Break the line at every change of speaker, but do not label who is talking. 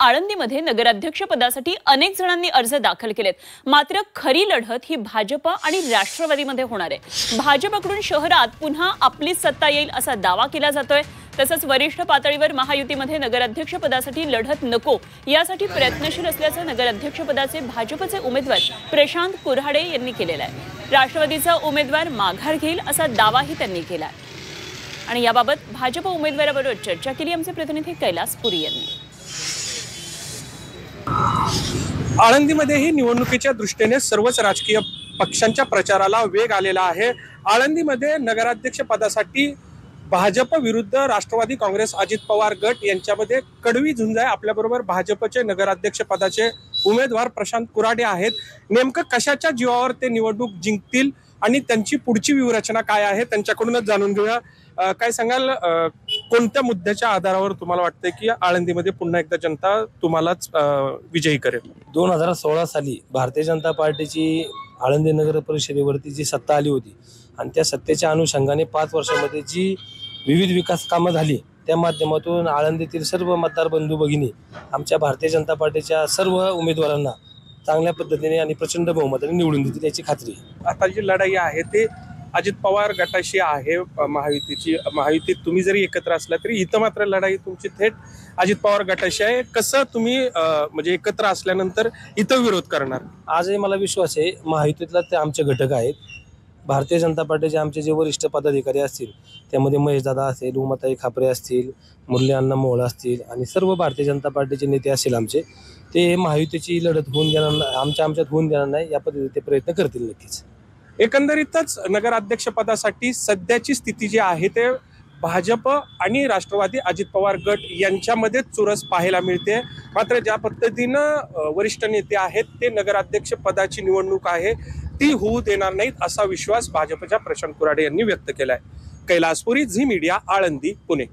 आळंदीमध्ये नगराध्यक्ष पदासाठी अनेक जणांनी अर्ज दाखल केलेत। मात्र खरी लढत ही भाजप आणि राष्ट्रवादीमध्ये होणार आहे। भाजपकडून शहरात पुन्हा आपली सत्ता येईल असा दावा केला जातोय। तसंच वरिष्ठ पातळीवर महायुतीमध्ये नगराध्यक्ष पदासाठी लढत नको यासाठी प्रयत्नशील असल्याचं नगराध्यक्ष पदाचे भाजपचे उमेदवार प्रशांत कुऱ्हाडे यांनी केलेलं आहे। राष्ट्रवादीचा उमेदवार माघार घेईल असा दावाही त्यांनी केला आहे। आणि याबाबत भाजप उमेदवाराबरोबर चर्चा केली आमचे प्रतिनिधी कैलास पुरी यांनी।
आळंदीमध्येही निवडणुकीच्या दृष्टीने सर्वच राजकीय पक्षांच्या प्रचाराला वेग आलेला आहे। आळंदीमध्ये नगराध्यक्ष पदासाठी भाजप विरुद्ध राष्ट्रवादी काँग्रेस अजित पवार गट यांच्यामध्ये कडवी झुंज आहे। आपल्याबरोबर भाजपचे नगराध्यक्ष पदाचे उमेदवार प्रशांत कुऱ्हाडे आहेत। नेमकं कशाच्या जीवावर ते निवडणूक जिंकतील आणि त्यांची पुढची व्यूहरचना काय आहे त्यांच्याकडूनच जाणून घेऊया। काय सांगाल, कोणत्या मुद्द्याच्या आधारावर तुम्हाला वाटतंय की आळंदीमध्ये पुन्हा एकदा जनता तुम्हालाच विजयी करेल?
2016 साली भारतीय जनता पार्टीची आळंदी नगर परिषदेवरती जी सत्ता आली होती आणि त्या सत्तेच्या अनुषंगाने 5 वर्षामध्ये जी विविध विकास कामं झाली त्या माध्यमातून आळंदीतील सर्व मतदार बंधू भगिनी आमच्या भारतीय जनता पार्टीच्या सर्व उमेदवारांना चांगल्या पद्धतीने आणि प्रचंड बहुमताने निवडून देतील याची खात्री आहे।
आता जी लढाई आहे ते अजित पवार गटाशी आहे महायुतीची। महायुतीत तुम्ही जरी एकत्र असला तरी इथं मात्र लढाई तुमची थेट अजित पवार गटाशी आहे। कसं तुम्ही म्हणजे एकत्र असल्यानंतर इथं विरोध करणार?
आजही मला विश्वास आहे महायुतीतला ते आमचे घटक आहेत। भारतीय जनता पार्टीचे आमचे जे वरिष्ठ पदाधिकारी असतील त्यामध्ये महेशदादा असेल, उमाताई खापरे असतील, मुरली अण्णा मोहोळ असतील आणि सर्व भारतीय जनता पार्टीचे नेते असतील आमचे, ते महायुतीची लढत होऊन देणार नाही, आमच्यात होऊन देणार नाही या पद्धतीने ते प्रयत्न करतील नक्कीच।
एकंदरीतच नगराध्यक्ष पदासाठी सध्याची स्थिती जी आहे ते भाजप आणि राष्ट्रवादी अजित पवार गट यांच्यामध्ये चुरस पाहायला मिळते। मात्र ज्या पद्धतीनं वरिष्ठ नेते आहेत ते नगराध्यक्ष पदाची निवडणूक आहे ती होऊ देणार नाहीत असा विश्वास भाजपच्या प्रशांत कुऱ्हाडे यांनी व्यक्त केलाय। कैलास पुरी, झी मीडिया, आळंदी, पुणे।